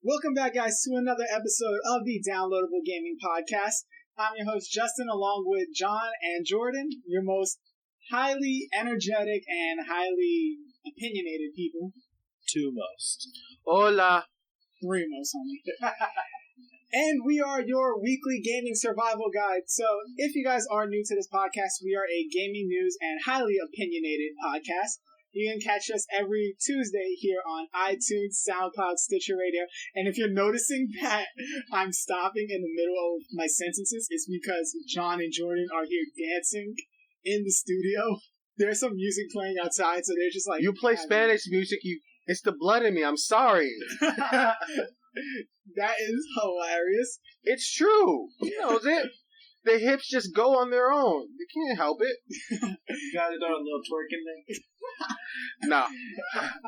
Welcome back, guys, to another episode of the Downloadable Gaming Podcast. I'm your host, Justin, along with John and Jordan, your most highly energetic and highly opinionated people. Two most. Hola. Three most, homie. And we are your weekly gaming survival guide. So if you guys are new to this podcast, we are a gaming news and highly opinionated podcast. You can catch us every Tuesday here on iTunes, SoundCloud, Stitcher Radio. And if you're noticing that I'm stopping in the middle of my sentences, it's because John and Jordan are here dancing in the studio. There's some music playing outside, so they're just like... You play Spanish music, it's the blood in me, I'm sorry. That is hilarious. It's true. He knows it. The hips just go on their own. They can't help it. You gotta do a little twerking thing. No,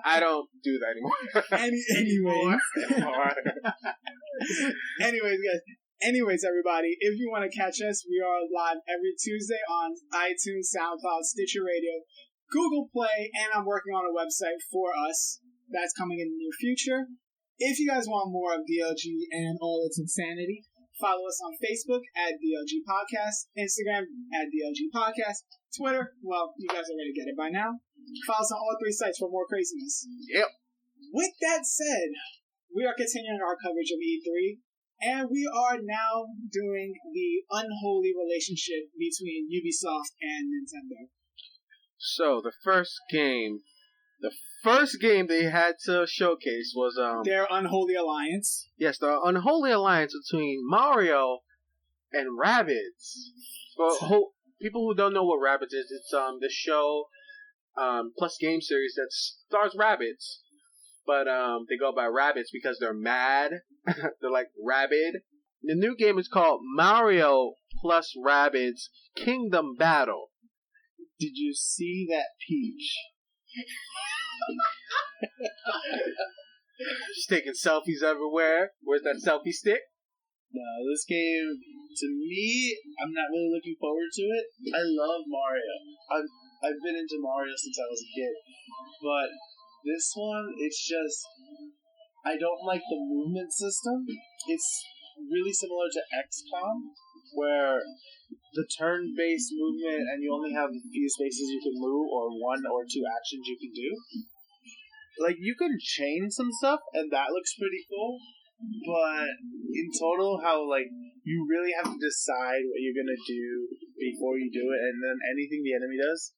I don't do that anymore. Anyways, guys. Anyways, everybody, if you want to catch us, we are live every Tuesday on iTunes, SoundCloud, Stitcher Radio, Google Play, and I'm working on a website for us that's coming in the near future. If you guys want more of DLG and all its insanity, follow us on Facebook at DLG Podcast, Instagram at DLG Podcast, Twitter, well, you guys already get it by now. Follow us on all three sites for more craziness. Yep. With that said, we are continuing our coverage of E3, and we are now doing the unholy relationship between Ubisoft and Nintendo. So, the first game they had to showcase was their unholy alliance. Yes, the unholy alliance between Mario and Rabbids. For people who don't know what Rabbids is, it's the show plus game series that stars Rabbids, but they go by Rabbids because they're mad. They're like rabid. The new game is called Mario plus Rabbids Kingdom Battle. Did you see that peach? She's taking selfies everywhere. Where's that selfie stick? No, this game, to me, I'm not really looking forward to it. I love Mario. I've been into Mario since I was a kid. But this one, it's just... I don't like the movement system. It's really similar to XCOM, where the turn-based movement and you only have a few spaces you can move or one or two actions you can do. Like, you can chain some stuff, and that looks pretty cool, but in total, how, like, you really have to decide what you're gonna do before you do it, and then anything the enemy does,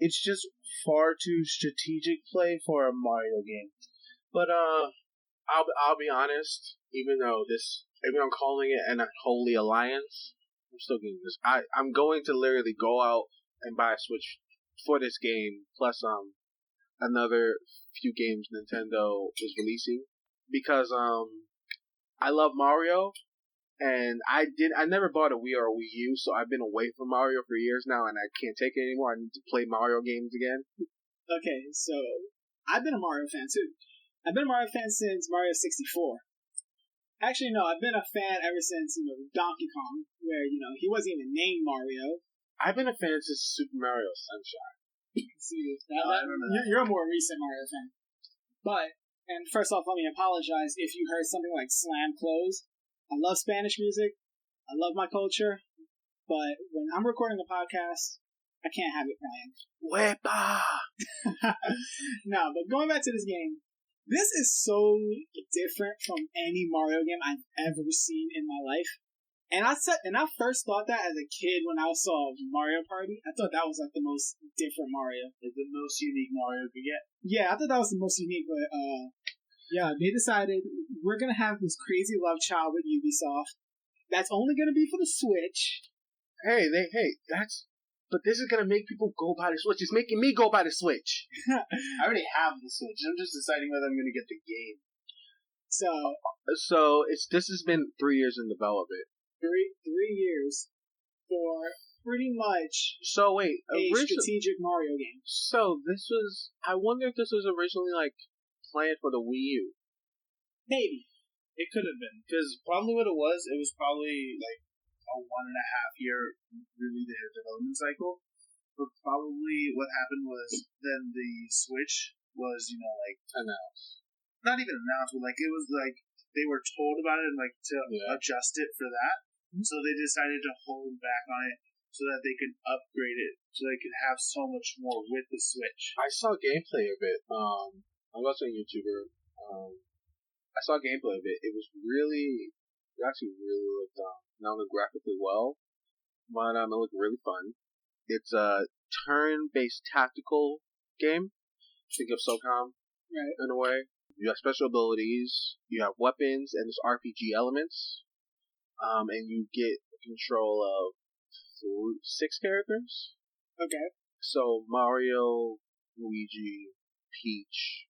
it's just far too strategic play for a Mario game. But, I'll be honest, even I'm calling it an unholy alliance, I'm still getting this. I'm going to literally go out and buy a Switch for this game, plus another few games Nintendo is releasing, because I love Mario, and I never bought a Wii or a Wii U, so I've been away from Mario for years now, and I can't take it anymore. I need to play Mario games again. Okay, so I've been a Mario fan too. I've been a Mario fan since Mario 64. Actually, no, I've been a fan ever since, Donkey Kong, where, he wasn't even named Mario. I've been a fan since Super Mario Sunshine. See, you're a more recent Mario fan. But, and first off, let me apologize if you heard something like Slam Close. I love Spanish music. I love my culture. But when I'm recording a podcast, I can't have it playing. Wepa! No, but going back to this game, this is so different from any Mario game I've ever seen in my life. And I first thought that as a kid when I saw Mario Party. I thought that was like the most different Mario. It's the most unique Mario could get. Yeah, I thought that was the most unique, but yeah, they decided we're gonna have this crazy love child with Ubisoft. That's only gonna be for the Switch. But this is gonna make people go buy the Switch. It's making me go buy the Switch. I already have the Switch. I'm just deciding whether I'm gonna get the game. So this has been 3 years in development. 3 years for pretty much a strategic Mario game. So I wonder if this was originally like planned for the Wii U. Maybe. It could have been, because probably what it was probably like a 1.5 year really their development cycle. But probably what happened was then the Switch was, announced. Not even announced, but it was they were told about it and like to adjust it for that. So they decided to hold back on it so that they could upgrade it, so they could have so much more with the Switch. I saw gameplay of it. I'm also a YouTuber. I saw gameplay of it. It actually really looked not only graphically well, but it looked really fun. It's a turn-based tactical game. Think of SOCOM in a way. You have special abilities, you have weapons, and there's RPG elements. And you get control of 6 characters. Okay. So Mario, Luigi, Peach,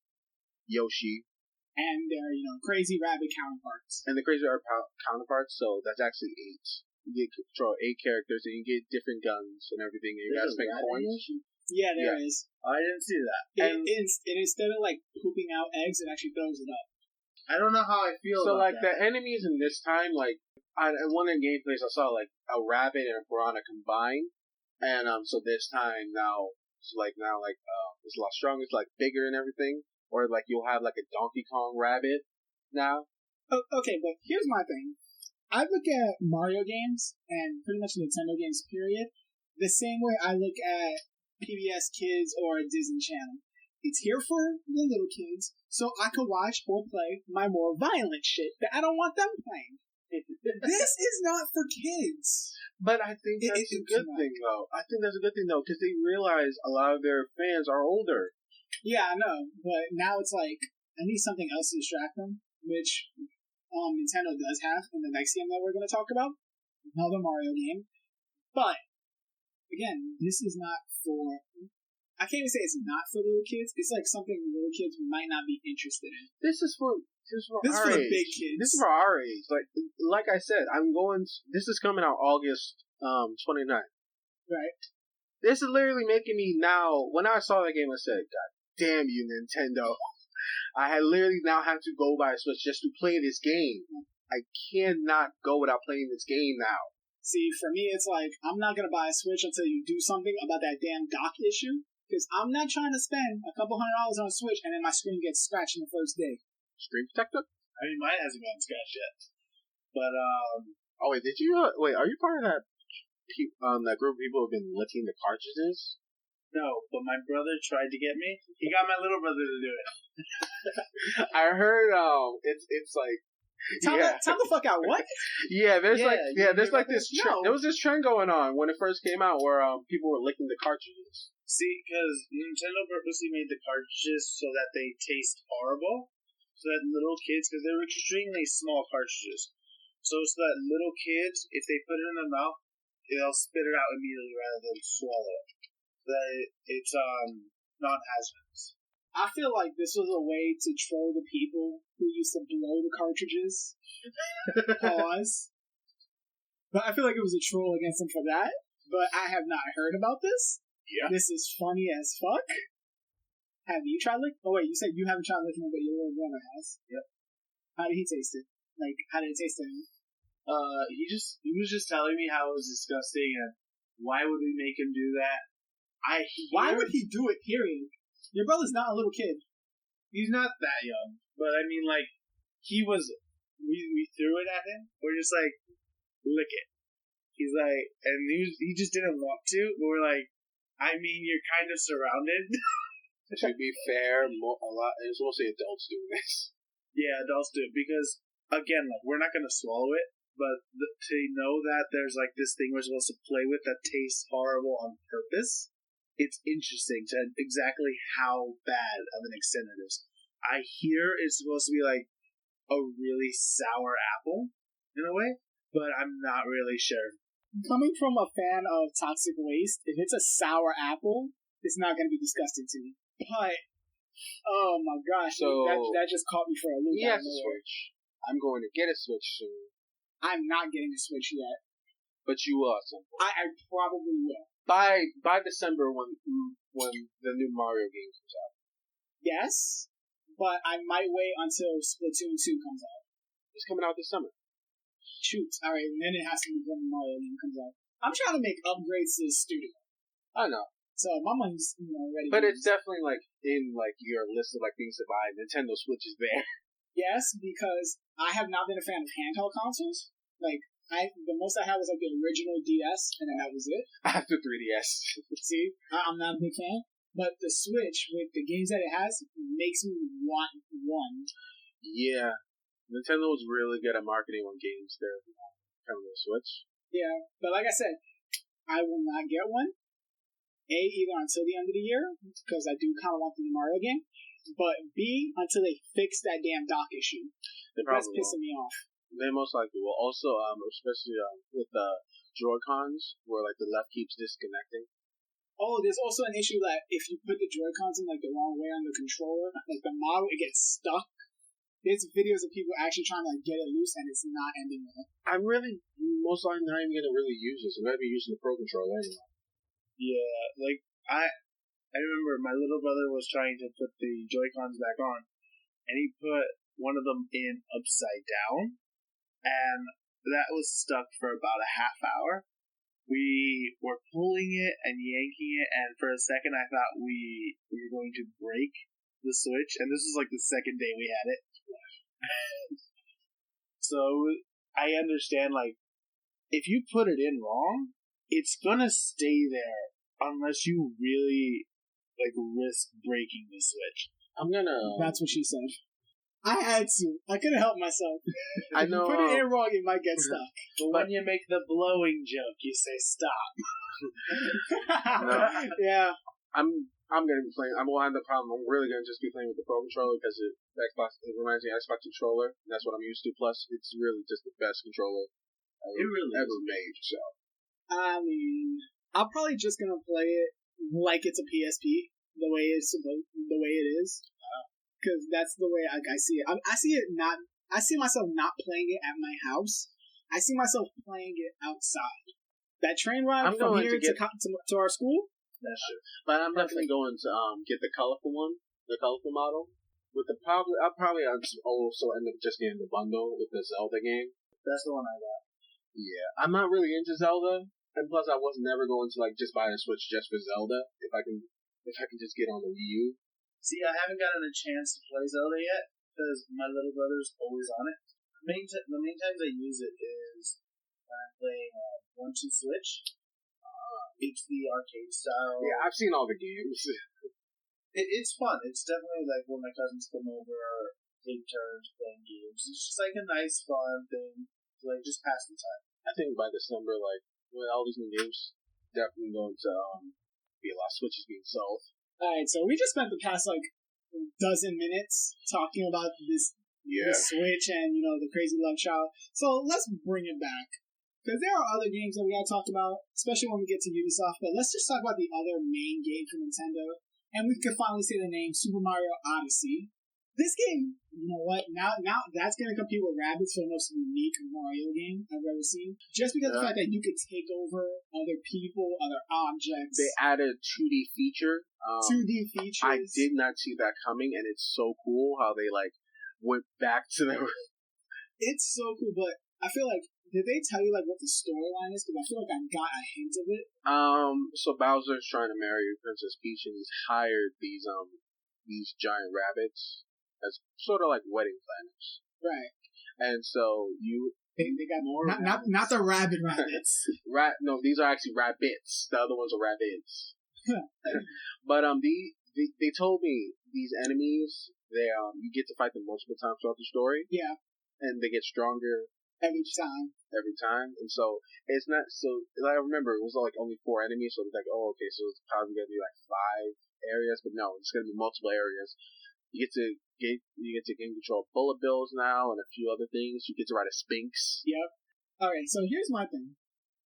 Yoshi, and their crazy rabbit counterparts. And the crazy rabbit counterparts. So that's actually 8. You get control of 8 characters, and you get different guns and everything. And you gotta spend coins. Yeah, there is. I didn't see that. And instead of like pooping out eggs, it actually throws it up. I don't know how I feel. So about like that. the enemies in this time, like in one of the gameplays, I saw like a rabbit and a piranha combined, and so this time now it's a lot stronger. It's like bigger and everything, or like you'll have like a Donkey Kong rabbit now. Okay, but here's my thing. I look at Mario games and pretty much Nintendo games, period, the same way I look at PBS Kids or a Disney Channel. It's here for the little kids, so I could watch or play my more violent shit that I don't want them playing. This is not for kids. But I think that's a good thing, though. I think that's a good thing, though, because they realize a lot of their fans are older. Yeah, I know, but now it's like, I need something else to distract them, which Nintendo does have in the next game that we're going to talk about. Another Mario game. But, again, this is not for... I can't even say it's not for little kids. It's like something little kids might not be interested in. This is for our age. The big kids. This is for our age. Like I said, this is coming out August 29th. Right. This is literally making me now, when I saw that game, I said, God damn you, Nintendo. I literally now have to go buy a Switch just to play this game. I cannot go without playing this game now. See, for me, it's like, I'm not going to buy a Switch until you do something about that damn dock issue. Because I'm not trying to spend a couple $100 on a Switch and then my screen gets scratched in the first day. Screen protector? I mean, mine hasn't gotten scratched yet. But, oh, wait, are you part of that group of people who have been licking the cartridges? No, but my brother tried to get me. He got my little brother to do it. I heard, it's like, Tell the fuck out, what? Yeah, there's this trend. There was this trend going on when it first came out where people were licking the cartridges. See, because Nintendo purposely made the cartridges so that they taste horrible, so that little kids, because they're extremely small cartridges, so that little kids, if they put it in their mouth, they'll spit it out immediately rather than swallow it. That it's non-hazardous. I feel like this was a way to troll the people who used to blow the cartridges. Pause. But I feel like it was a troll against them for that. But I have not heard about this. Yeah. This is funny as fuck. Have you tried licking? Oh wait, you said you haven't tried licking it, but your little brother has. Yep. How did he taste it? Like, how did it taste to him? He was just telling me how it was disgusting and why would we make him do that? Why would he do it? Period. Your brother's not a little kid. He's not that young, but I mean, like, he was. We threw it at him. We're just like, lick it. He's like, and he just didn't want to. But we're like, I mean, you're kind of surrounded. To be fair, it's mostly adults doing this. Yeah, adults do it because, again, like, we're not gonna swallow it, but to know that there's like this thing we're supposed to play with that tastes horrible on purpose, it's interesting to exactly how bad of an extent it is. I hear it's supposed to be like a really sour apple in a way, but I'm not really sure. Coming from a fan of toxic waste, if it's a sour apple, it's not going to be disgusting to me. But, oh my gosh, so, that just caught me for a loop. He has a Switch. I'm going to get a Switch soon. I'm not getting a Switch yet. But you will at some point. I probably will. By December when the new Mario game comes out. Yes, but I might wait until Splatoon 2 comes out. It's coming out this summer. Shoot. Alright, and then it has to be when the Mario game comes out. I'm trying to make upgrades to the studio. I know. So my money's ready. But it's definitely like in like your list of like things to buy. Nintendo Switch is there. Yes, because I have not been a fan of handheld consoles. Like, the most I had was like the original DS, and then that was it. I have the 3DS. See, I'm not a big fan. But the Switch, with the games that it has, makes me want one. Yeah. Nintendo was really good at marketing on games there coming to the Switch. Yeah, but like I said, I will not get one. Either until the end of the year, because I do kind of want the Mario game. But B, until they fix that damn dock issue. That's pissing me off. They most likely will. Also, especially with the Joy-Cons, where like the left keeps disconnecting. Oh, there's also an issue that if you put the Joy-Cons in like the wrong way on the controller, like the model, it gets stuck. There's videos of people actually trying to like, get it loose, and it's not ending well. I'm really most likely not even going to really use this. I'm going to be using the Pro Controller anyway. Yeah, like I remember my little brother was trying to put the Joy-Cons back on, and he put one of them in upside down, and that was stuck for about a half hour. We were pulling it and yanking it, and for a second I thought we were going to break the Switch, and this was like the second day we had it. So I understand, like, if you put it in wrong, it's gonna stay there unless you really like risk breaking the Switch. That's what she said. I had to. I couldn't help myself. I know. If you put it in wrong, it might get stuck. But when you make the blowing joke, you say stop. No. Yeah. I'm gonna be playing. I'm gonna have the problem. I'm really gonna just be playing with the Pro Controller because it reminds me of Xbox controller. And that's what I'm used to. Plus, it's really just the best controller ever made. So, I mean, I'm probably just gonna play it like it's a PSP, the way it is. Because that's the way I see it. I see myself not playing it at my house. I see myself playing it outside. That train ride from here to our school. That's true. But I'm definitely going to get the colorful one, the colorful model. I'll probably also end up just getting the bundle with the Zelda game. That's the one I got. Yeah, I'm not really into Zelda, and plus I was never going to like just buy a Switch just for Zelda. If I can just get on the Wii U. See, I haven't gotten a chance to play Zelda yet, because my little brother's always on it. The main times I use it is when I'm playing 1-2 Switch. It's the arcade style. Yeah, I've seen all the games. It's fun. It's definitely like when my cousins come over, take turns playing games. It's just like a nice, fun thing to like just pass the time. I think by December, like, with all these new games, definitely going to be a lot of Switches being sold. Alright, so we just spent the past, like, dozen minutes talking about this Switch and, the crazy love child. So let's bring it back. Because there are other games that we gotta talk about, especially when we get to Ubisoft, but let's just talk about the other main game from Nintendo. And we could finally say the name Super Mario Odyssey. This game, you know what? Now that's gonna compete with Rabbids for the most unique Mario game I've ever seen. Just because of the fact that you could take over other people, other objects. They added a 2D feature. 2D features. I did not see that coming, and it's so cool how they like went back to their. It's so cool, but I feel like, did they tell you like what the storyline is? Because I feel like I got a hint of it. So Bowser's trying to marry Princess Peach, and he's hired these giant rabbits as sort of like wedding planners. Right. And so they got more not the rabbit rabbits. No, these are actually Rabbids. The other ones are Rabbids. But they told me these enemies, you get to fight them multiple times throughout the story. Yeah. And they get stronger every time. And so it's not so. I remember it was like only 4 enemies, so it's like, oh, okay, so it's probably gonna be like 5 areas, but no, it's gonna be multiple areas. You get to gain control of bullet bills now, and a few other things. You get to ride a Sphinx. Yep. All right, so here's my thing.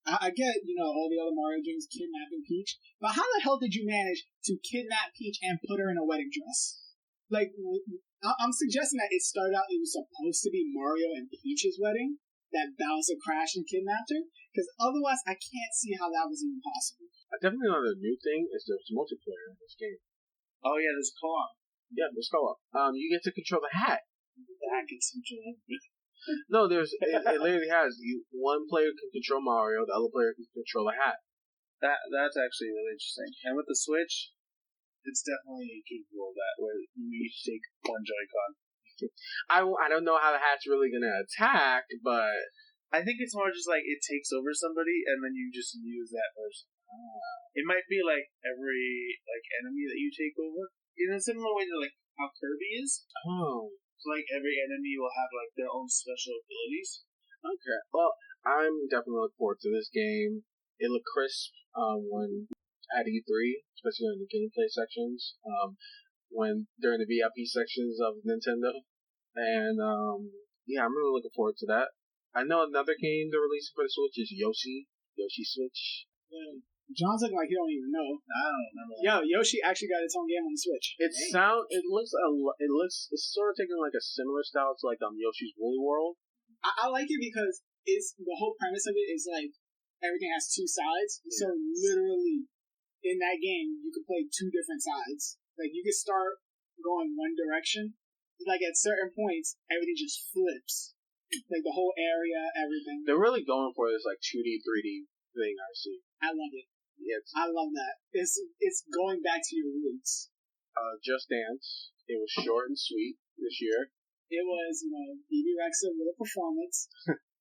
I get, all the other Mario games kidnapping Peach, but how the hell did you manage to kidnap Peach and put her in a wedding dress? Like, I'm suggesting that it started out, it was supposed to be Mario and Peach's wedding, that Bowser crashed and kidnapped her, because otherwise I can't see how that was even possible. Definitely another new thing is there's multiplayer in this game. Oh yeah, there's co-op. Yeah, there's co-op. You get to control the hat. The hat gets controlled. No, it literally has one player can control Mario, the other player can control the hat. That's actually really interesting. And with the Switch, it's definitely capable of that, where you each take one Joy-Con. I don't know how the hat's really gonna attack, but I think it's more just like it takes over somebody and then you just use that person. It might be like every like enemy that you take over in a similar way to like how Kirby is. oh, So like every enemy will have like their own special abilities. okay. Well, I'm definitely looking forward to this game. It looked crisp when at E3, especially in the gameplay sections. When during the VIP sections of Nintendo, and yeah, I'm really looking forward to that. I know another game they're releasing for the Switch is Yoshi Switch. Yeah. John's looking like he don't even know. I don't remember. Yo, Yoshi actually got its own game on the Switch. It's sort of taking like a similar style to like Yoshi's Woolly World. I like it because it's the whole premise of it is like everything has two sides. Yeah. So literally in that game you could play two different sides. Like you could start going one direction. Like at certain points everything just flips. Like the whole area, everything. They're really going for this like 2D, 3D thing. I see. I love it. Yeah, I love that. It's going back to your roots. Just Dance. It was short and sweet this year. It was, BB Rexa with a performance.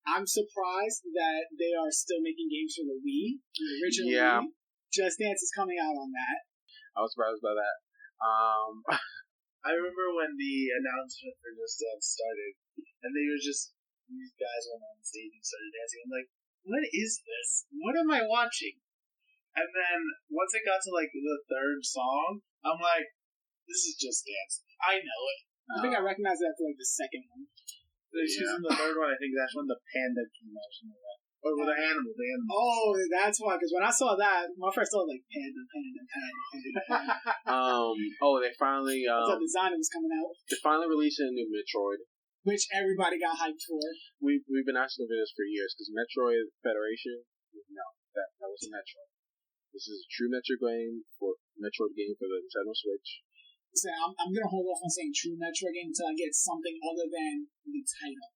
I'm surprised that they are still making games for the Wii, the original Wii. Just Dance is coming out on that. I was surprised by that. I remember when the announcement for Just Dance started, and they were just, these guys went on stage and started dancing. I'm like, what is this? What am I watching? And then once it got to like the third song, I'm like, this is Just Dance. I know it. I think I recognized that for like the second one. Excuse me, the third one, I think that's when the panda came out. Or with the animal. Oh, that's why. Because when I saw that, my first thought was like panda. They finally. The design was coming out. They finally released a new Metroid, which everybody got hyped for. We've been asking for this for years because Metroid Federation. No, that wasn't Metroid. This is a true Metroid game for the Nintendo Switch. So I'm gonna hold off on saying true Metroid game until I get something other than the title.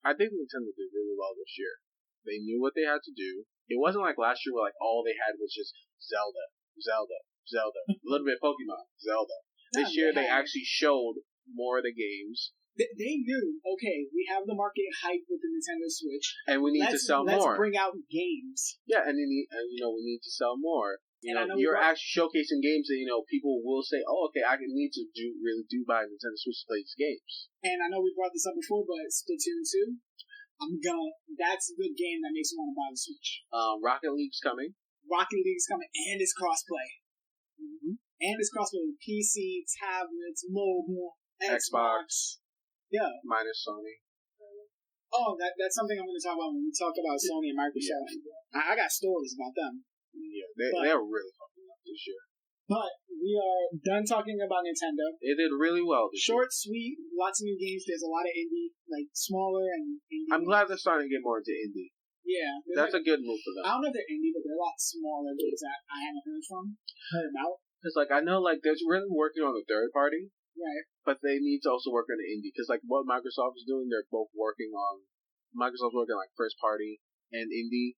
I think Nintendo did really well this year. They knew what they had to do. It wasn't like last year where like all they had was just Zelda, a little bit of Pokemon, Zelda. This year they actually showed more of the games. They knew, okay, we have the market hype with the Nintendo Switch, and we need to sell more. Let's bring out games. Yeah, and we need to sell more. You're actually showcasing games that people will say, "Oh, okay, I need to really buy a Nintendo Switch to play these games." And I know we brought this up before, but Splatoon 2, that's a good game that makes me want to buy the Switch. Rocket League's coming, and it's crossplay. Mm-hmm. And it's crossplay with PC, tablets, mobile, Xbox. Yeah. Minus Sony. Oh, that's something I'm going to talk about when we talk about Sony and Microsoft. Yeah. I got stories about them. Yeah, they're really fucking up this year. But we are done talking about Nintendo. They did really well this year. Short, sweet, lots of new games. There's a lot of indie, like smaller and indie. I'm glad they're starting to get more into indie. Yeah. That's a good move for them. I don't know if they're indie, but they're a lot smaller games that I haven't heard about. Because, I know, there's really working on the third party. Right. But they need to also work on the indie. Because, what Microsoft is doing, they're both working on... Microsoft's working on, first party and indie.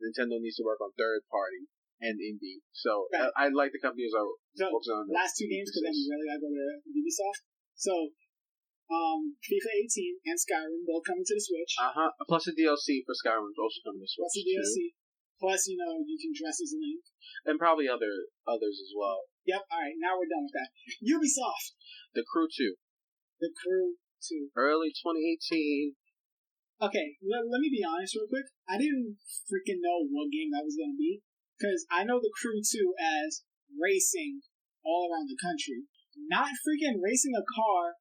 Nintendo needs to work on third party and indie. So, right. I like the companies are focusing on the last two games, because then you really gotta go to Ubisoft. So, FIFA 18 and Skyrim both coming to the Switch. Plus the DLC for Skyrim is also coming to the Switch. Plus the DLC. Too. Plus, you can dress as a Link. And probably others as well. Yep, alright, now we're done with that. Ubisoft! The Crew 2. Early 2018. Okay, let me be honest real quick. I didn't freaking know what game that was going to be. Because I know the Crew 2 as racing all around the country. Not freaking racing a car,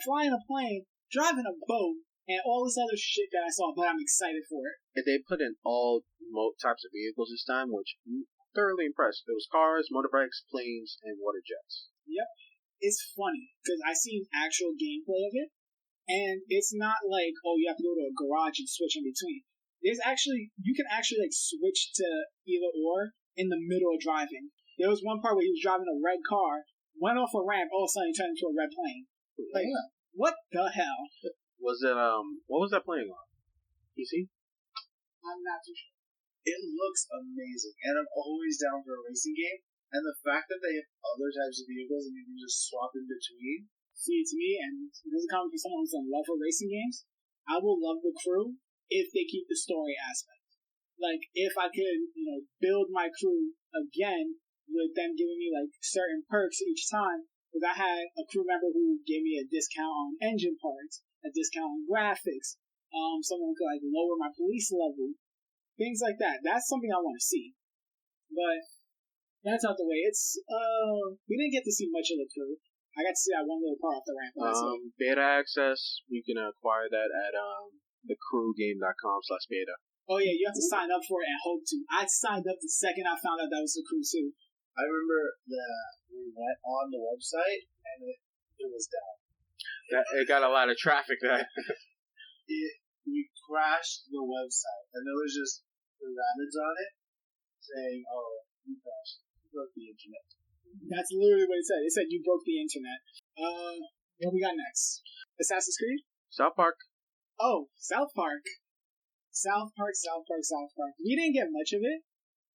flying a plane, driving a boat, and all this other shit that I saw, but I'm excited for it. And they put in all types of vehicles this time, which I'm thoroughly impressed. It was cars, motorbikes, planes, and water jets. Yep. It's funny, because I seen actual gameplay of it, and it's not like, oh, you have to go to a garage and switch in between. You can actually switch to either or in the middle of driving. There was one part where he was driving a red car, went off a ramp, all of a sudden he turned into a red plane. Like, what the hell? Was it, what was that playing on? PC? I'm not too sure. It looks amazing, and I'm always down for a racing game, and the fact that they have other types of vehicles and you can just swap in between, See, to me, and this is coming from someone who's in love for racing games, I will love the crew if they keep the story aspect. Like, if I could, build my crew again with them giving me, like, certain perks each time, because I had a crew member who gave me a discount on engine parts, a discount on graphics, someone could, like, lower my police level, things like that. That's something I want to see. But that's out the way. We didn't get to see much of the crew. I got to see that one little part off the ramp last week. Beta access, you can acquire that at thecrewgame.com/beta. Oh yeah, you have to sign up for it and hope to. I signed up the second I found out that was the crew too. I remember that we went on the website and it was down. It got a lot of traffic there. We crashed the website and there was just the Rabbids on it saying, "Oh, you crashed. You broke the internet." That's literally what it said. It said you broke the internet. What we got next? Assassin's Creed? South Park. Oh, South Park. South Park. We didn't get much of it.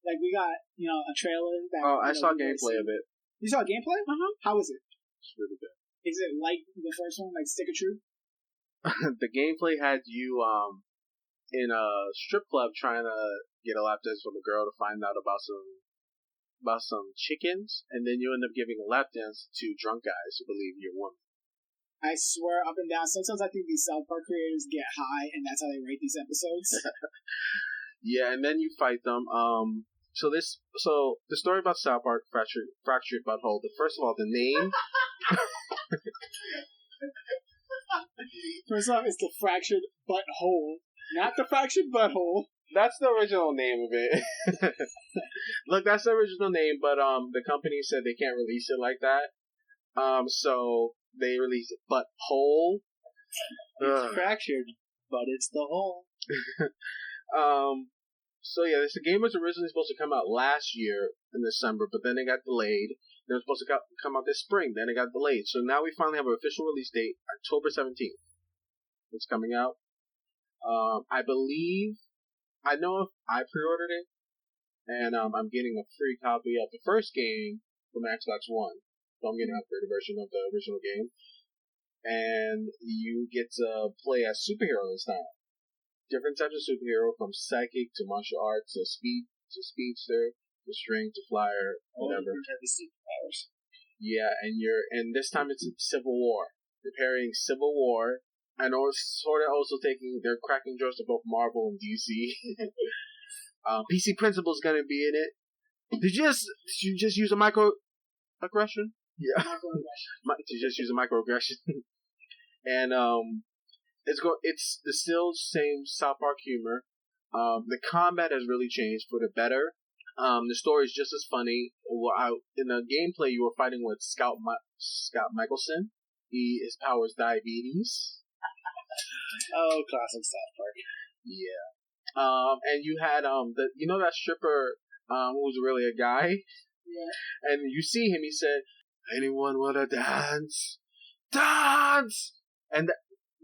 Like, we got, a trailer. I saw gameplay of it. You saw gameplay? Uh-huh. How was it? It's really good. Is it like the first one, like Stick of Truth? The gameplay had you in a strip club trying to get a lap dance from a girl to find out about some chickens, and then you end up giving a lap dance to drunk guys who believe you're a woman. I swear up and down, sometimes I think these South Park creators get high, and that's how they rate these episodes. Yeah, and then you fight them. So the story about South Park, Fractured Butthole. First of all, the name. First off, it's the Fractured Butthole, not the Fractured Butthole. That's the original name of it. Look, that's the original name, but the company said they can't release it like that. So they released it Butthole. It's fractured, but it's the hole. So yeah, this game was originally supposed to come out last year in December, but then it got delayed. It was supposed to come out this spring, then it got delayed. So now we finally have an official release date, October 17th. It's coming out. I know if I pre-ordered it, and I'm getting a free copy of the first game from Xbox One. So I'm getting an upgraded version of the original game. And you get to play as superhero this time. Different types of superhero, from psychic to martial arts to speedster to string to flyer, whatever. Different types of superpowers. Yeah, and this time it's Civil War. They're pairing Civil War, and sort of also they're cracking jokes to both Marvel and DC. PC Principal's gonna be in it. Did you just use a microaggression? Yeah. Microaggression. To just use a microaggression. And it's the still same South Park humor. The combat has really changed for the better. The story is just as funny. In the gameplay, you were fighting with Scout Michelson. His power is diabetes. Oh, classic South Park. Yeah. And you had that stripper who was really a guy. Yeah. And you see him. He said, "Anyone wanna dance? Dance!" And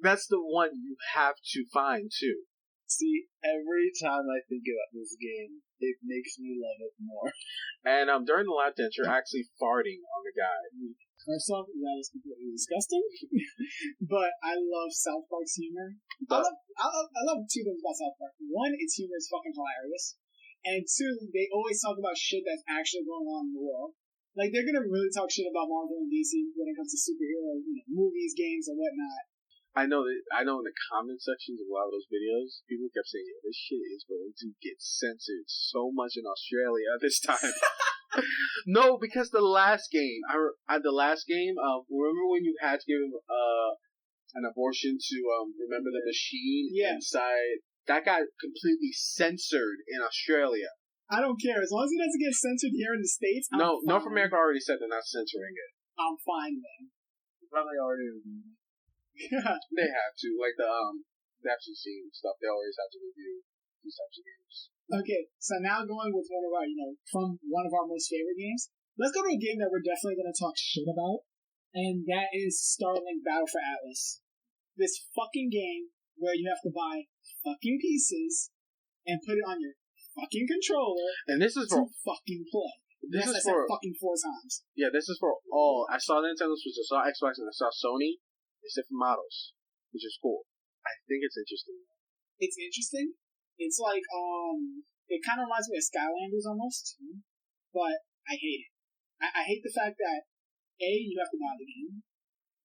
that's the one you have to find too. See, every time I think about this game, it makes me love it more. And during the lap dance, you're actually farting on the guy. First off, that is completely disgusting. But I love South Park's humor. I love two things about South Park. One, its humor is fucking hilarious. And two, they always talk about shit that's actually going on in the world. Like, they're gonna really talk shit about Marvel and DC when it comes to superhero movies, games, and whatnot. I know in the comment sections of a lot of those videos, people kept saying, "This shit is going to get censored so much in Australia this time." No, because the last game, remember when you had to give an abortion to remember the machine inside? That got completely censored in Australia. I don't care. As long as it doesn't get censored here in the States, I'm fine. North America already said they're not censoring it. I'm fine then. Probably already reviewed. They have to. Like the FCC and stuff, they always have to review these types of games. Okay, so now going with one of our, from one of our most favorite games, let's go to a game that we're definitely going to talk shit about, and that is Starlink Battle for Atlas. This fucking game where you have to buy fucking pieces and put it on your fucking controller and this is to fucking play. This Yes, I is said for fucking 4 times. yeah. This is for all. I saw Nintendo Switch. I saw Xbox, and I saw Sony. It's different models, which is cool. I think it's interesting. It's interesting. It's like it kind of reminds me of Skylanders almost, but I hate it. I hate the fact that A, you have to buy the game.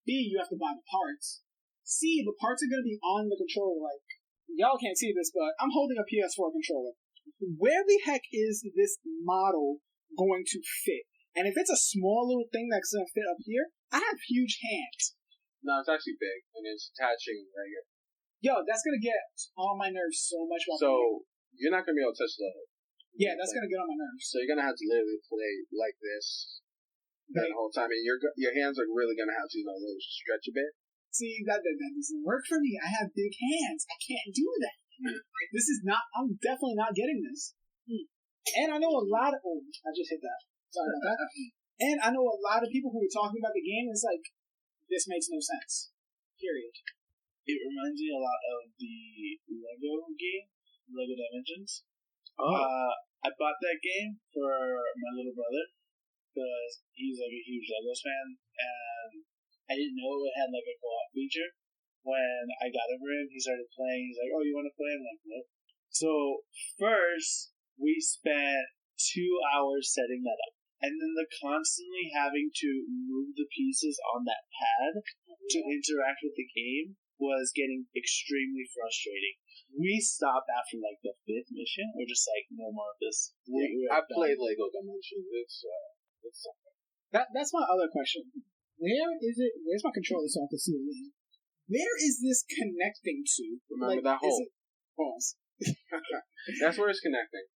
B, you have to buy the parts. C, the parts are going to be on the controller. Like, y'all can't see this, but I'm holding a PS4 controller. Where the heck is this model going to fit? And if it's a small little thing that's going to fit up here, I have huge hands. No, it's actually big, and it's attaching right here. Yo, that's going to get on my nerves so much. So you're not going to be able to touch the. Yeah, that's going to get on my nerves. So you're going to have to literally play like this the whole time, and your hands are really going to have to really stretch a bit. See, that doesn't work for me. I have big hands. I can't do that. This is not. I'm definitely not getting this. And I know a lot of. Oh, I just hit that. Sorry about that. And I know a lot of people who were talking about the game. It's like, this makes no sense. Period. It reminds me a lot of the Lego game, Lego Dimensions. Oh. I bought that game for my little brother because he's like a huge Legos fan, and I didn't know it had like a co-op feature. When I got it for him, he started playing. He's like, "Oh, you want to play?" I'm like, "Nope." So first, we spent 2 hours setting that up, and then the constantly having to move the pieces on that pad to interact with the game was getting extremely frustrating. We stopped after like the 5th mission. We're just like, no more of this. I've played Lego Dimensions. It's something. That's my other question. Where is it? Where's my controller so I can see it? Where is this connecting to? Remember that hole? Pause. That's where it's connecting.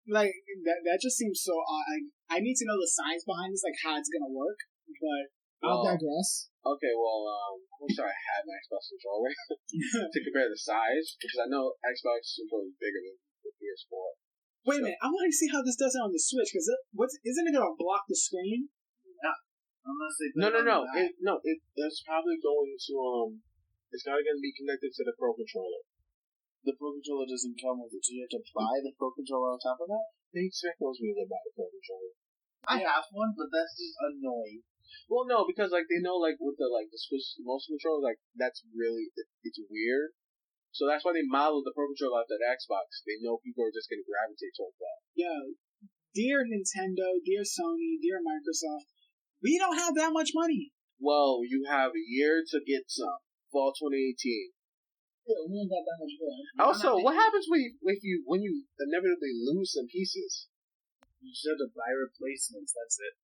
Like that just seems so odd. I need to know the science behind this, like how it's gonna work. But I'll digress. Okay, well, I'm sorry I had an Xbox controller to compare the size, because I know Xbox controller is bigger than the PS4. Wait a minute, I want to see how this does it on the Switch, because isn't it gonna block the screen? Unless they No. That's probably going to it's not going to be connected to the Pro controller. The Pro controller doesn't come with it, so you have to buy the Pro controller on top of that? They expect most people to buy the Pro controller. I have one, but that's just annoying. Well, no, because like they know like with the Switch motion controller, like that's really it's weird. So that's why they modeled the Pro controller after the Xbox. They know people are just going to gravitate towards that. Yeah, dear Nintendo, dear Sony, dear Microsoft, we don't have that much money. Well, you have a year to get some. Fall 2018. Yeah, we ain't got that much money. Also, what happens when you inevitably lose some pieces? You just have to buy replacements. That's it.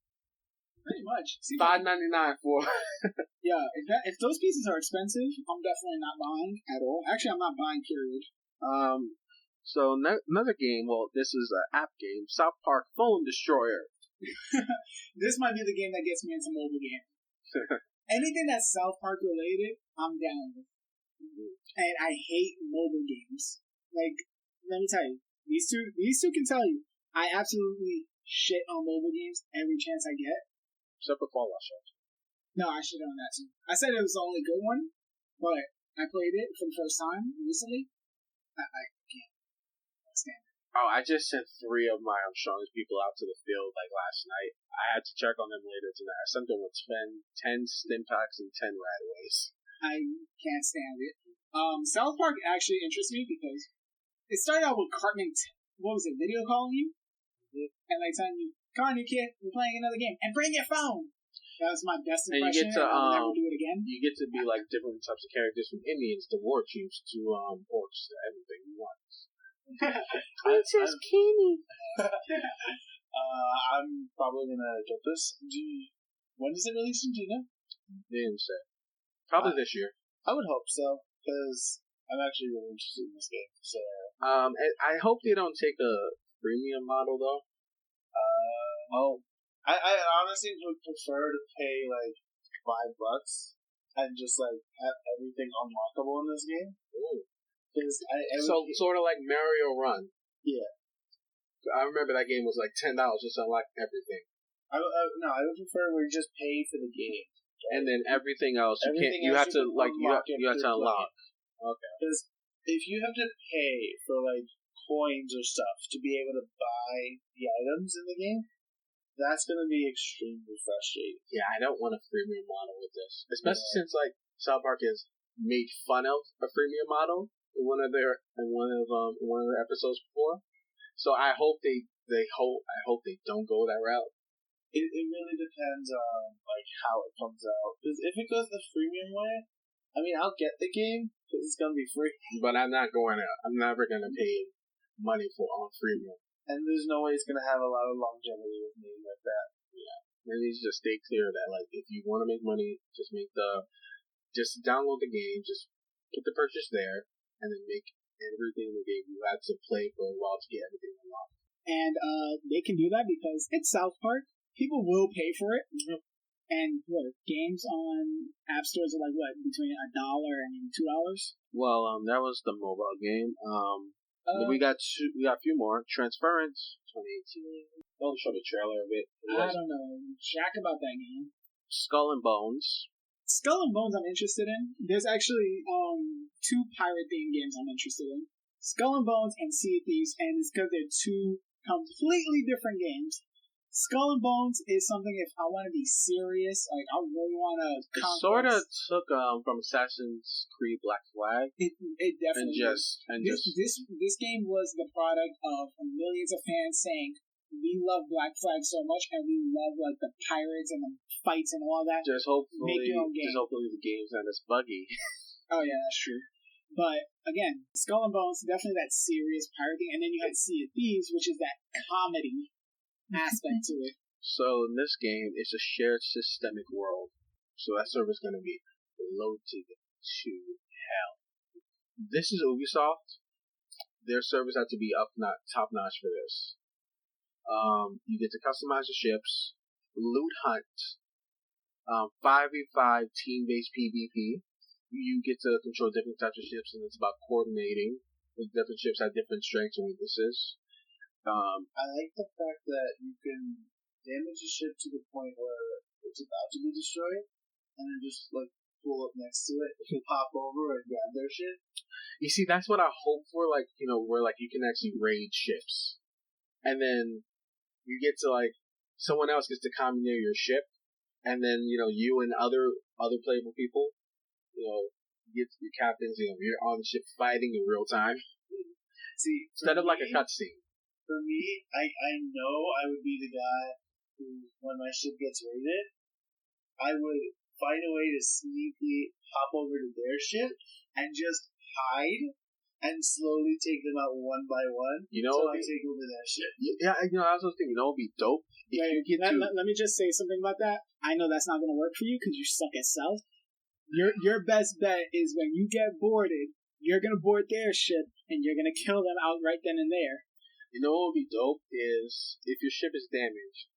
Pretty much. $5.99 for. Yeah, if those pieces are expensive, I'm definitely not buying at all. Actually, I'm not buying. Period. So another game. Well, this is an app game. South Park Phone Destroyer. This might be the game that gets me into mobile games. Anything that's South Park related, I'm down with. And I hate mobile games. Like, let me tell you, these two can tell you, I absolutely shit on mobile games every chance I get. Except for Fallout Shelter. No, I shit on that too. I said it was the only good one, but I played it for the first time recently. I can't stand it. Oh, I just sent 3 of my strongest people out to the field last night. I had to check on them later tonight. I sent them with 10 stim packs and 10 radaways. I can't stand it. South Park actually interests me because it started out with Cartman, video calling you? Mm-hmm. And telling you, come on, you kid, we're playing another game, and bring your phone! That was my best impression, and you get to, I'll never do it again. You get to be different types of characters, from Indians to war chiefs to orcs to everything you want. Princess Kenny. I'm probably gonna get this. When does it release in Gina? They didn't say. Probably this year. I would hope so, because I'm actually really interested in this game. So, I hope they don't take a premium model though. I honestly would prefer to pay $5 and just have everything unlockable in this game. Ooh. So sort of like Mario Run. Yeah. I remember that game was $10 just to unlock everything. I would prefer where you just pay for the game, right? And then everything else you have to unlock. Okay. Because if you have to pay for coins or stuff to be able to buy the items in the game, That's going to be extremely frustrating. Yeah, I don't want a freemium model with this, especially since like South Park has made fun of a freemium model in one of their episodes before. So I hope they don't go that route. It really depends on like how it comes out. Because if it goes the freemium way, I mean, I'll get the game because it's gonna be free. But I'm not going out. I'm never gonna pay money on freemium. And there's no way it's gonna have a lot of longevity with me like that. Yeah, and you just stay clear that like if you want to make money, just download the game, just put the purchase there, and then make everything in the game you have to play for a while to get everything unlocked. And they can do that because it's South Park. People will pay for it. Mm-hmm. And games on app stores are like between $1 and $2. Well, that was the mobile game. We got a few more. Transference 2018. Don't show the trailer of it. I don't know jack about that game. Skull and Bones. Skull and Bones I'm interested in. There's actually 2 pirate themed games I'm interested in. Skull and Bones and Sea of Thieves, and it's because they're 2 completely different games. Skull and Bones is something if I want to be serious, like I really want to. It sort of took from Assassin's Creed Black Flag. It definitely this game was the product of millions of fans saying we love Black Flag so much and we love like the pirates and the fights and all that. Just hopefully the game's not as buggy. Oh yeah, that's true. But again, Skull and Bones definitely that serious pirate thing, and then you had Sea of Thieves, which is that comedy aspect to it. So in this game, it's a shared systemic world. So that server's going to be loaded to hell. This is Ubisoft. Their servers have to be top notch for this. You get to customize the ships, loot hunt, 5v5 team-based PvP. You get to control different types of ships, and it's about coordinating. The different ships have different strengths and weaknesses. I like the fact that you can damage a ship to the point where it's about to be destroyed, and then just like pull up next to it, you can pop over and grab their ship. You see, that's what I hope for. Like where like you can actually raid ships, and then you get to like someone else gets to commandeer your ship, and then you and other playable people, get your captains. You're on the ship fighting in real time. See, instead of like a cutscene. For me, I know I would be the guy who, when my ship gets raided, I would find a way to sneakily hop over to their ship and just hide and slowly take them out one by one until I take over their ship. Yeah, I was thinking, it'd be dope. Let me just say something about that. I know that's not going to work for you because you suck at stealth. Your best bet is when you get boarded, you're going to board their ship and you're going to kill them out right then and there. You know what would be dope is if your ship is damaged,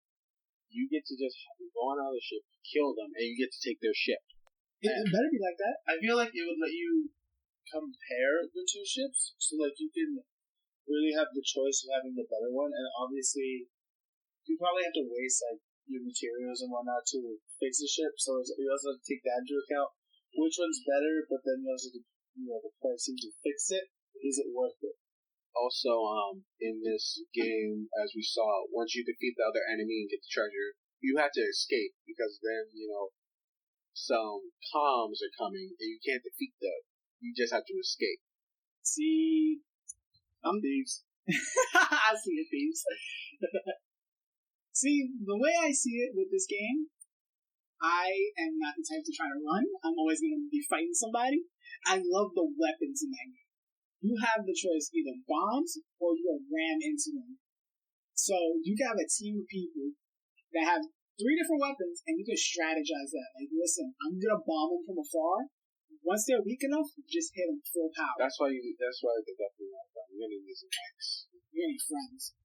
you get to just go on another ship, kill them, and you get to take their ship. It better be like that. I feel like it would let you compare the 2 ships, so like you can really have the choice of having the better one, and obviously you probably have to waste like your materials and whatnot to fix the ship, so you also have to take that into account. Which one's better, but then you also have to, the pricing to fix it. Is it worth it? Also, in this game, as we saw, once you defeat the other enemy and get the treasure, you have to escape because then, some comms are coming and you can't defeat them. You just have to escape. See, I'm thieves. I see it, thieves. See, the way I see it with this game, I am not the type to try to run. I'm always going to be fighting somebody. I love the weapons in that game. You have the choice either bombs or you go ram into them. So you can have a team of people that have 3 different weapons and you can strategize that. Like, listen, I'm going to bomb them from afar. Once they're weak enough, just hit them full power. That's why they definitely want that. You're going to use max. You're going to need friends.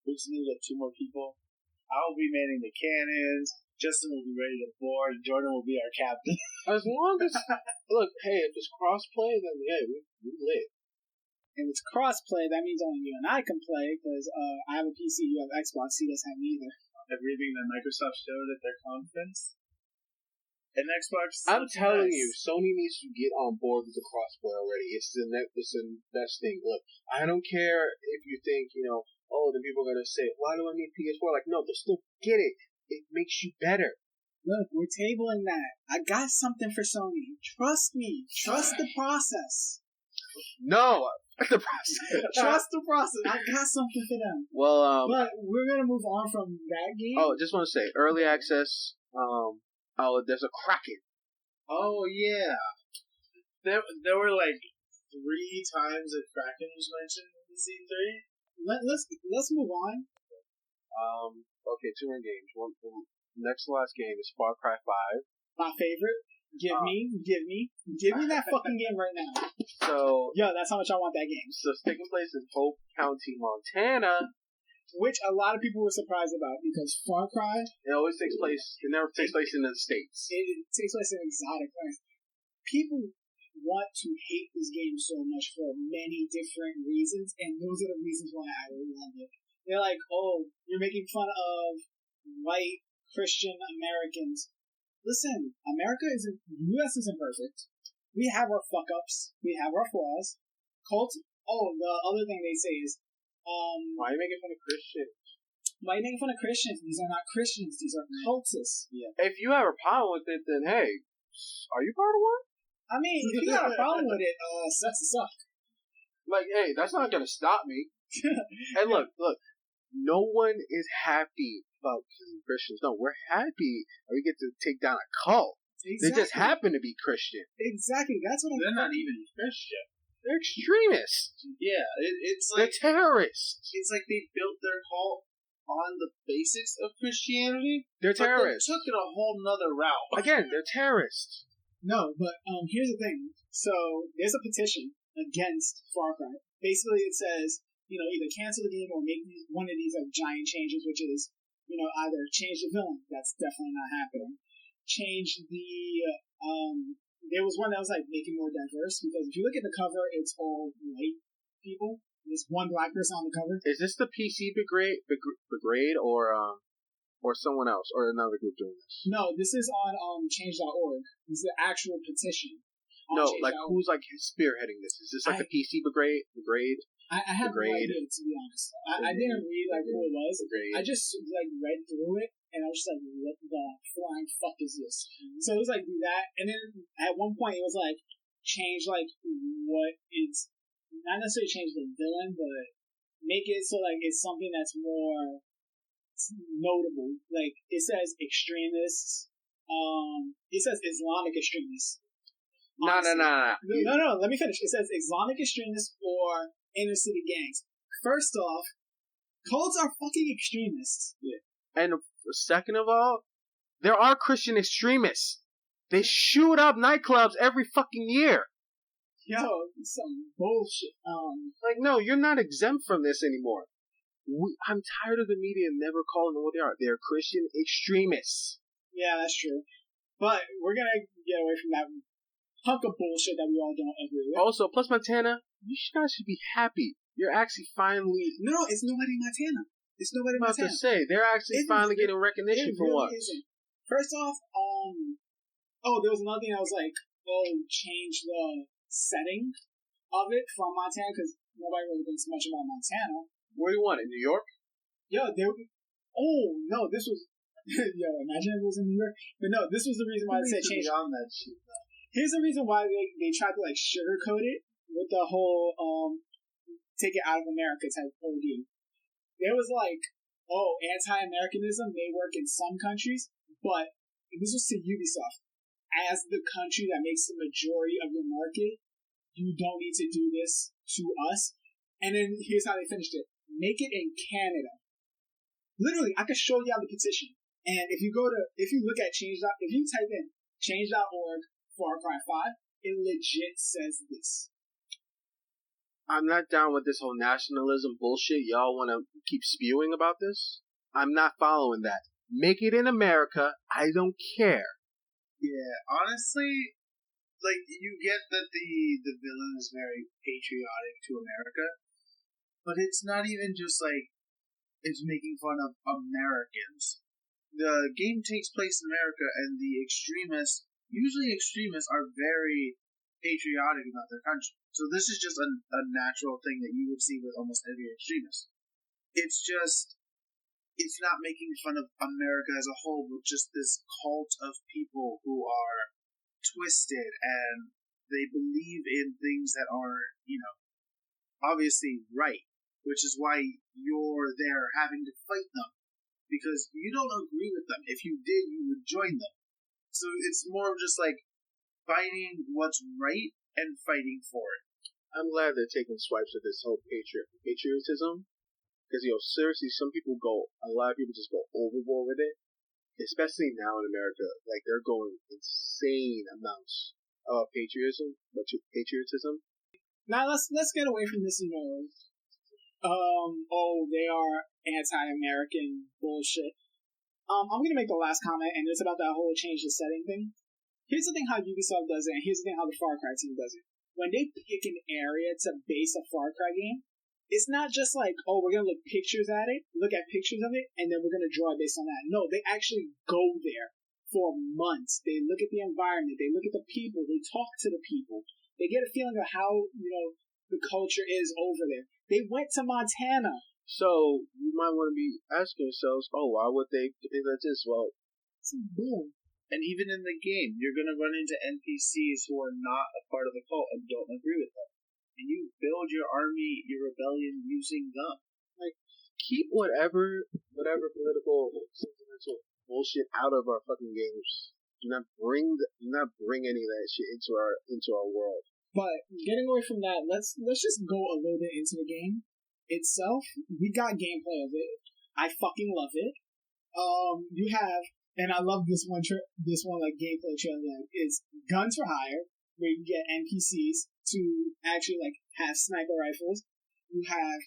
We just need 2 more people. I'll be manning the cannons. Justin will be ready to board. Jordan will be our captain. As long as look, hey, if it's crossplay, then yeah, we lit. If it's crossplay, that means only you and I can play, because I have a PC, you have Xbox, he doesn't have neither. Everything that Microsoft showed at their conference. And Xbox... I'm telling you, Sony needs to get on board with the crossplay already. It's the best thing. Look, I don't care if you think, oh, then people are gonna say, why do I need PS4? Like, no, they'll still get it. It makes you better. Look, we're tabling that. I got something for Sony. Trust me. Trust the process. No, the process. Trust the process. I got something for them. Well, but we're gonna move on from that game. Oh, just want to say, early access. There's a Kraken. Oh yeah, there were like 3 times that Kraken was mentioned in the Z3. Let's move on. Okay, 2 more games. Next to last game is Far Cry 5. My favorite. Give me that fucking game right now. So, that's how much I want that game. So it's taking place in Polk County, Montana, which a lot of people were surprised about because Far Cry. It always takes place. It never takes place in the States. It takes place in exotic lands. People want to hate this game so much for many different reasons, and those are the reasons why I love it. They're like, oh, you're making fun of white Christian Americans. Listen, U.S. isn't perfect. We have our fuck-ups. We have our flaws. Cult. Oh, the other thing they say is, why are you making fun of Christians? Why are you making fun of Christians? These are not Christians. These are cultists. Yeah. If you have a problem with it, then hey, are you part of one? I mean, if you got a problem with it, sucks to suck. Like, hey, that's not gonna stop me. And look, no one is happy about Christians. No, we're happy that we get to take down a cult. Exactly. They just happen to be Christian. Exactly. That's what they're not even Christian. They're extremists. Yeah, it's like they're terrorists. It's like they built their cult on the basics of Christianity. They're terrorists. They took it a whole nother route. Again, they're terrorists. No, but here's the thing. So there's a petition against Far Cry. Basically, it says either cancel the game or make one of these giant changes, which is either change the villain. That's definitely not happening. Change the there was one that was like making more diverse because if you look at the cover, it's all white people. There's one black person on the cover. Is this the PC Brigade or someone else or another group doing this? No, this is on change.org. This is the actual petition. No, like who's like spearheading this? Is this like the PC Brigade? I have no idea, to be honest. I didn't read who it was. I just read through it, and I was just like, what the flying fuck is this? So it was like, do that, and then at one point it was like, change what it's, not necessarily change the villain, but make it so it's something that's more notable. Like, it says extremists, it says Islamic extremists. No. Let me finish. It says Islamic extremists or inner city gangs. First off, cults are fucking extremists. Yeah. And second of all, there are Christian extremists. They shoot up nightclubs every fucking year. Yo, some bullshit. No, you're not exempt from this anymore. I'm tired of the media never calling them what they are. They're Christian extremists. Yeah, that's true. But we're gonna get away from that hunk of bullshit that we all don't agree with. Also, plus Montana, you guys should be happy. You're actually finally... No, it's nobody in Montana. It's nobody in Montana. I was about to say, they're actually finally getting recognition for once. Isn't. First off, there was another thing that was like, change the setting of it from Montana, because nobody really thinks much about Montana. Where do you want it? New York? Yo, this was... Yo, imagine if it was in New York. But no, this was the reason why they said change on that shit. Here's the reason why they tried to sugarcoat it with the whole take it out of America type OD. There was anti-Americanism may work in some countries, but this was to Ubisoft. As the country that makes the majority of your market, you don't need to do this to us. And then here's how they finished it. Make it in Canada. Literally, I could show you the petition. And if you look at if you type in change.org Far Cry 5, it legit says this. I'm not down with this whole nationalism bullshit y'all want to keep spewing about this. I'm not following that. Make it in America. I don't care. Yeah, honestly, you get that the villain is very patriotic to America, but it's not even just it's making fun of Americans. The game takes place in America, and the extremists are very patriotic about their country. So this is just a natural thing that you would see with almost every extremist. it's just, it's not making fun of America as a whole, but just this cult of people who are twisted and they believe in things that are, obviously right, which is why you're there having to fight them because you don't agree with them. If you did, you would join them. So it's more of just like finding what's right and fighting for it. I'm glad they're taking swipes at this whole patriotism. Because, seriously, a lot of people just go overboard with it. Especially now in America. Like, they're going insane amounts of patriotism. Now, let's get away from this, they are anti-American bullshit. I'm going to make the last comment, and it's about that whole change the setting thing. Here's the thing how Ubisoft does it, and here's the thing how the Far Cry team does it. When they pick an area to base a Far Cry game, it's not just like, we're going to look at pictures of it, and then we're going to draw based on that. No, they actually go there for months. They look at the environment, they look at the people, they talk to the people. They get a feeling of how, the culture is over there. They went to Montana. So, you might want to be asking yourselves, why would they do like this? Well, boom. And even in the game, you're going to run into NPCs who are not a part of the cult and don't agree with them. And you build your army, your rebellion using them. Like, keep whatever political, sentimental bullshit out of our fucking games. Do not bring any of that shit into our world. But getting away from that, let's just go a little bit into the game itself. We got gameplay of it. I fucking love it. You have, and I love this one like gameplay trailer. It's guns for hire, where you get NPCs to actually like have sniper rifles. You have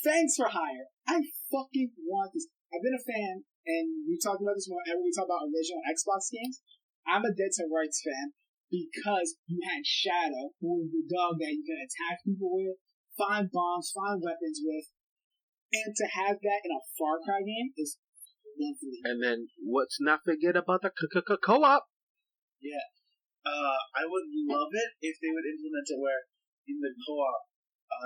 fangs for hire. I fucking want this. I've been a fan, and we talked about this whenever we talk about original Xbox games. I'm a Dead to Rights fan because you had Shadow, who was the dog that you can attack people with, find bombs, find weapons with, and to have that in a Far Cry game is lovely. And then let's not forget about the co-op. Yeah. I would love it if they would implement it where in the co-op,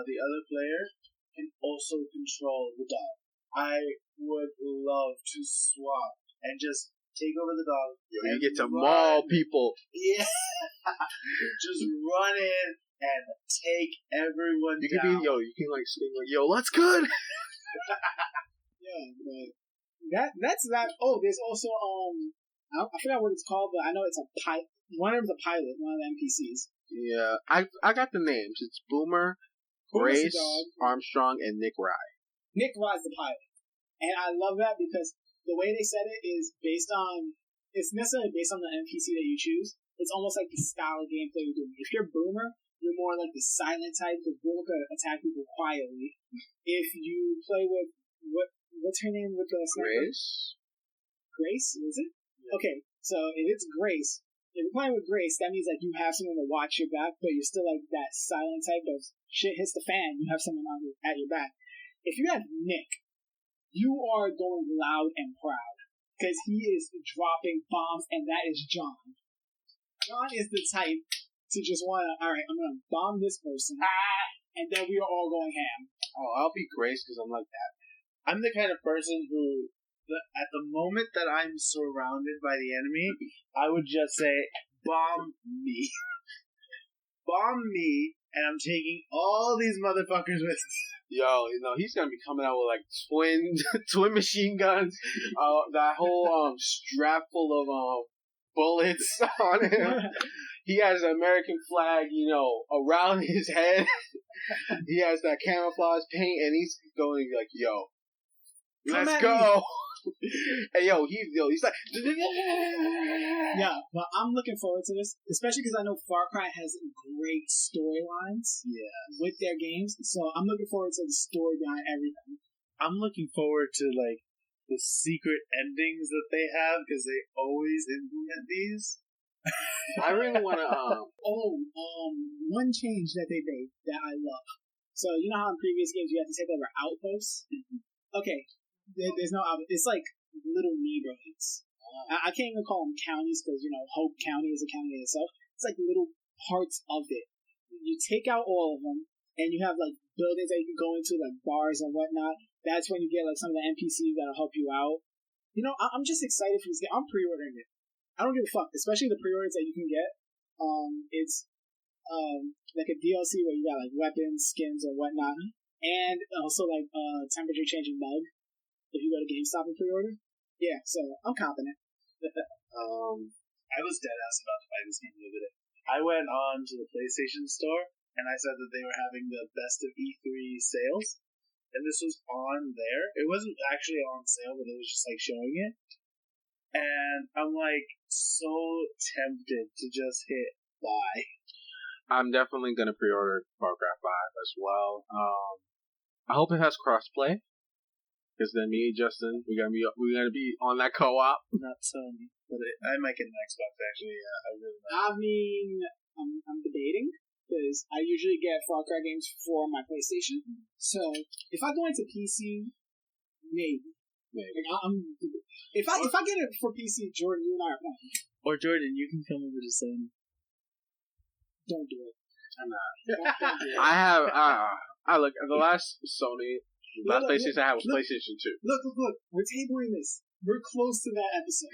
the other player can also control the dog. I would love to swap and just take over the dog. You get to maul people. Yeah. Just run in and take everyone down. You can like scream like, let's good. Yeah, but that's that. Oh, there's also I forgot what it's called, but I know it's a pilot. One of them's a pilot, one of the NPCs. Yeah, I got the names. It's Boomer, Grace, Armstrong, and Nick Rye. Nick Rye's the pilot, and I love that because the way they said it is it's necessarily based on the NPC that you choose. It's almost like the style of gameplay you're doing. If you're Boomer, you're more like the silent type, because Boomer could attack people quietly. If you play with what's her name with the sniper? Grace, is it? Yeah. Okay, so if it's Grace. If you're playing with Grace, that means like you have someone to watch your back, but you're still like that silent type of shit hits the fan, you have someone at your back. If you have Nick, you are going loud and proud because he is dropping bombs, and that is John. John is the type to just want to, all right, I'm going to bomb this person, and then we are all going ham. Oh, I'll be Grace because I'm like that. I'm the kind of person who, at the moment that I'm surrounded by the enemy, I would just say, bomb me. Bomb me, and I'm taking all these motherfuckers with me. He's gonna be coming out with like twin machine guns, that whole strap full of bullets on him. He has an American flag, around his head. He has that camouflage paint, and he's going like, let's go. And he's like, yeah, but I'm looking forward to this, especially because I know Far Cry has great storylines with their games, so I'm looking forward to the story behind everything. I'm looking forward to like the secret endings that they have because they always implement these. I really want to. One change that they made that I love. So you know how in previous games you have to take over outposts? Okay. There's no outposts. It's like little neighborhoods. I can't even call them counties because, Hope County is a county in itself. It's like little parts of it. You take out all of them, and you have like buildings that you can go into, like bars and whatnot. That's when you get like some of the NPCs that'll help you out. I'm just excited for this game. I'm pre-ordering it. I don't give a fuck, especially the pre-orders that you can get. It's like a DLC where you got like weapons, skins, or whatnot, and also like temperature changing mug if you go to GameStop and pre-order. Yeah, so I'm confident. I was dead ass about to buy this game the other day. I went on to the PlayStation Store and I said that they were having the best of E3 sales, and this was on there. It wasn't actually on sale, but it was just like showing it. And I'm like so tempted to just hit buy. I'm definitely gonna pre-order Far Cry 5 as well. I hope it has crossplay, because then me and Justin, we're gonna be on that co-op. Not Sony, but I might get an Xbox actually. Yeah, I really like. I mean, I'm debating because I usually get Far Cry games for my PlayStation. So if I go into PC, maybe. Like, if I get it for PC, Jordan, you and I are playing. Or Jordan, you can come over to Sony. Don't do it. I'm not. Don't do it. I have. I look at the last Sony. Last PlayStation I had was PlayStation 2. Look. We're tabling this. We're close to that episode.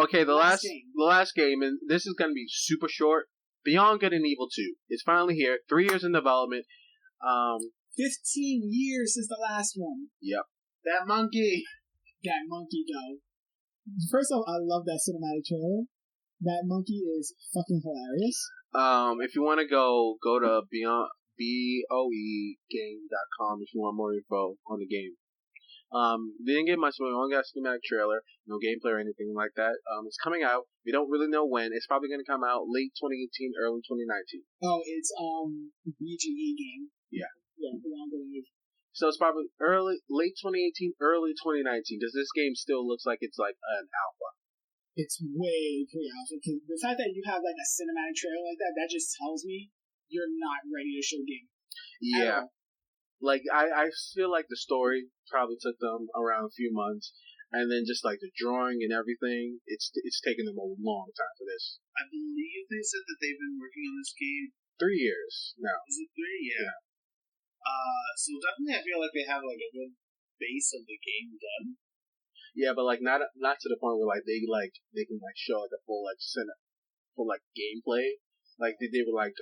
Okay, the last game, and this is going to be super short. Beyond Good and Evil 2. It's finally here. 3 years in development. 15 years since the last one. Yep. That monkey, though. First off, I love that cinematic trailer. That monkey is fucking hilarious. If you want to go to Beyond BOEgame.com if you want more info on the game. They didn't get much, we only got a cinematic trailer, no gameplay or anything like that. It's coming out. We don't really know when. It's probably going to come out late 2018, early 2019. Oh, it's BGE game. Yeah. Yeah, Beyond Good and Evil. So it's probably late 2018, early 2019, because this game still looks like it's like an alpha. It's way pre-alpha. The fact that you have like a cinematic trailer like that just tells me you're not ready to show game. Yeah. Like, I feel like the story probably took them around a few months, and then just like the drawing and everything, it's taken them a long time for this. I believe they said that they've been working on this game 3 years now. Is it 3? Yeah. So definitely I feel like they have like a good base of the game done. Yeah, but like not to the point where like they can show like a full gameplay like they did with like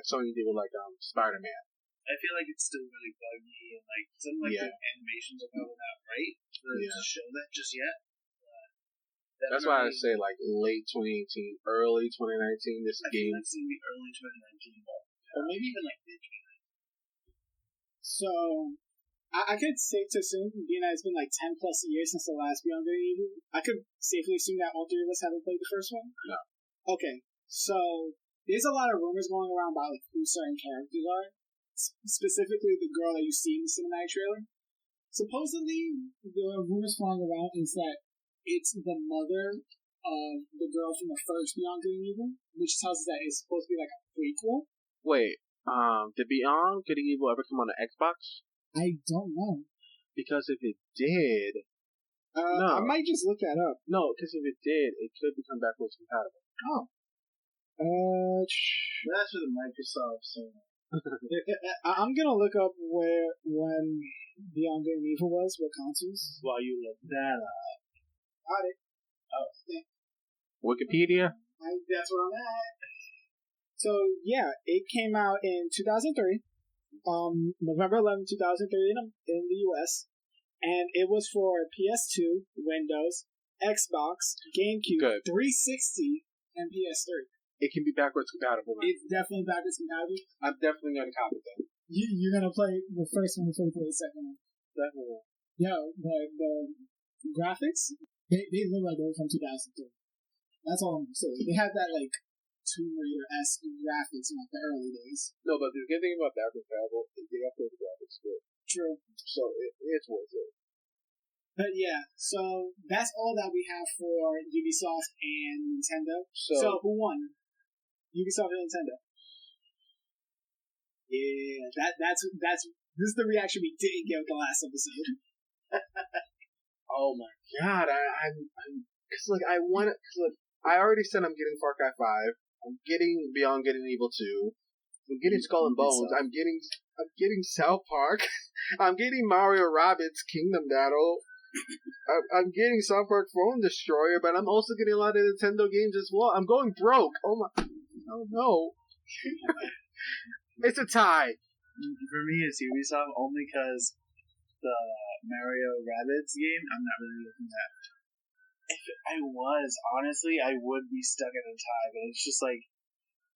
Sony did with like Spider-Man. I feel like it's still really buggy and like some like the animations are probably not right to show that just yet. That's why I say like late 2018, early 2019. This game. I feel like it's gonna be early 2019, or maybe even like mid 2019. So I could safe to assume, being that it's been like 10 plus years since the last Beyond Good and Evil, I could safely assume that all three of us haven't played the first one? No. Okay, so there's a lot of rumors going around about like who certain characters are. Specifically the girl that you see in the cinematic trailer. Supposedly, the rumors flying around is that it's the mother of the girl from the first Beyond Good and Evil, which tells us that it's supposed to be like a prequel. Wait, did Beyond Good and Evil ever come on the Xbox? I don't know. Because if it did... no. I might just look that up. No, because if it did, it could become backwards compatible. Oh. That's for the Microsoft, so... I'm gonna look up when Beyond Good and Evil was, what consoles. While you look that up. Got it. Oh. Yeah. Wikipedia? That's where I'm at. So, yeah, it came out in 2003. November 11, 2003 in the US, and it was for PS2, Windows, Xbox, GameCube, 360, and PS3. It can be backwards compatible. It's definitely backwards compatible. I'm definitely going to copy that. You're going to play the first one before you play the second one. Definitely. Yo, the graphics, they look like they were from 2003. That's all I'm going to say. They had that, like, Tomb Raider-esque graphics in like the early days. No, but the good thing about backwards compatible is they upload the graphics good. True. So it's worth it. But yeah, so that's all that we have for Ubisoft and Nintendo. So who won? Ubisoft and Nintendo. Yeah, that's this is the reaction we didn't get with the last episode. Oh my god, I'm cause like I want it. Cause like I already said I'm getting Far Cry 5. I'm getting Beyond Good and Evil 2. I'm getting Skull and Bones. I'm getting South Park. I'm getting Mario Rabbids Kingdom Battle. I'm getting South Park Throne Destroyer, but I'm also getting a lot of Nintendo games as well. I'm going broke. Oh no. It's a tie. For me, it's Ubisoft only because the Mario Rabbids game, I'm not really looking at. If I was, honestly, I would be stuck in a tie, but it's just like,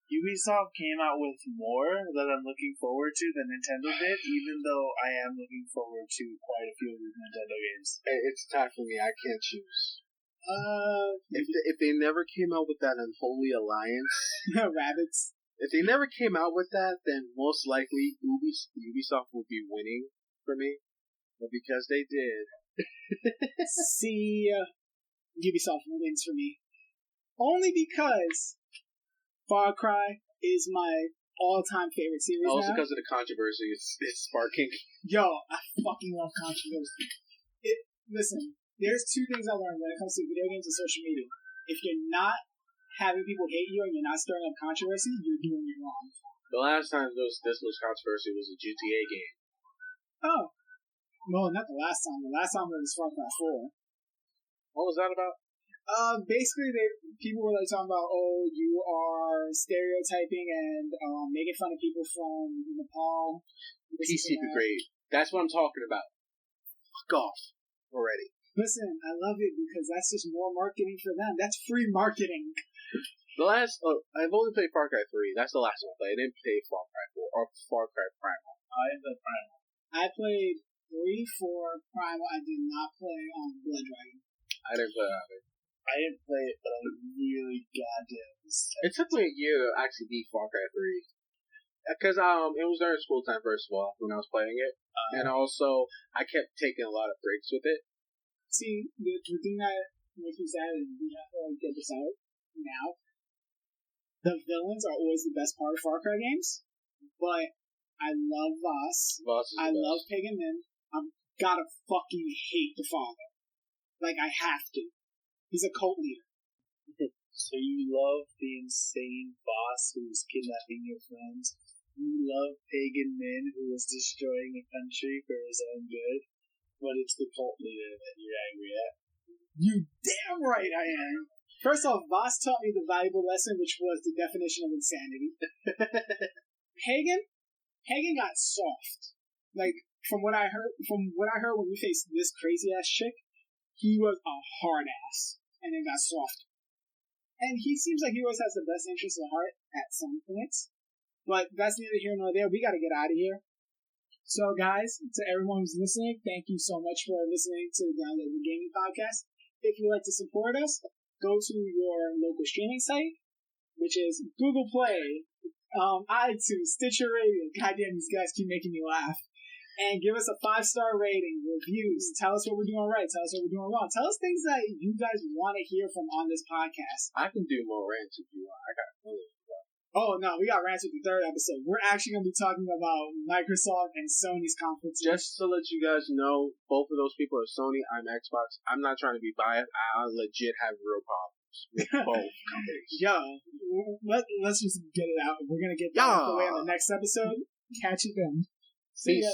Ubisoft came out with more that I'm looking forward to than Nintendo did, even though I am looking forward to quite a few of these Nintendo games. It's a tie for me. I can't choose. If they never came out with that Unholy Alliance, Rabbids. If they never came out with that, then most likely Ubisoft would be winning for me. But because they did, see, Ubisoft wins for me. Only because Far Cry is my all-time favorite series also now. because of the controversy it's sparking. Yo, I fucking love controversy. Listen, there's two things I learned when it comes to video games and social media. If you're not having people hate you and you're not stirring up controversy, you're doing it wrong. The last time this was controversy was a GTA game. Oh. Well, not the last time. The last time it was Far Cry 4. What was that about? Basically, people were like talking about, oh, you are stereotyping and making fun of people from Nepal. PC grade. That's what I'm talking about. Fuck off already. Listen, I love it because that's just more marketing for them. That's free marketing. I've only played Far Cry 3. That's the last one I played. I didn't play Far Cry 4 or Far Cry Primal. I played Primal. I played 3, 4, Primal. I did not play Blood Dragon. I didn't play either. I didn't play it, but I really goddamn excited. It took me a year to actually beat Far Cry 3. Because it was during school time, first of all, when I was playing it. And also, I kept taking a lot of breaks with it. See, the thing that makes me sad is we have to get this out now. The villains are always the best part of Far Cry games. But I love Voss. I love Pagan Min. I've gotta fucking hate the father. Like, I have to. He's a cult leader. So you love the insane boss who was kidnapping your friends. You love Pagan Min who was destroying a country for his own good. But it's the cult leader that you're angry at. You damn right I am. First off, Voss taught me the valuable lesson, which was the definition of insanity. Pagan got soft. Like, from what I heard when we faced this crazy ass chick, he was a hard ass, and then got soft. And he seems like he always has the best interest at heart at some points. But that's neither here nor there. We gotta get out of here. So, guys, to everyone who's listening, thank you so much for listening to the Downloadable Gaming Podcast. If you'd like to support us, go to your local streaming site, which is Google Play, iTunes, Stitcher Radio. Goddamn, these guys keep making me laugh. And give us a 5-star rating, reviews. Tell us what we're doing right. Tell us what we're doing wrong. Tell us things that you guys want to hear from on this podcast. I can do more rants if you want. I got a million. Oh, no, we got rants with the 3rd episode. We're actually going to be talking about Microsoft and Sony's conferences. Just to let you guys know, both of those people are Sony, I'm Xbox. I'm not trying to be biased. I legit have real problems with both companies. Yo, let's just get it out. We're going to get that out of the way on the next episode. Catch you then. See ya.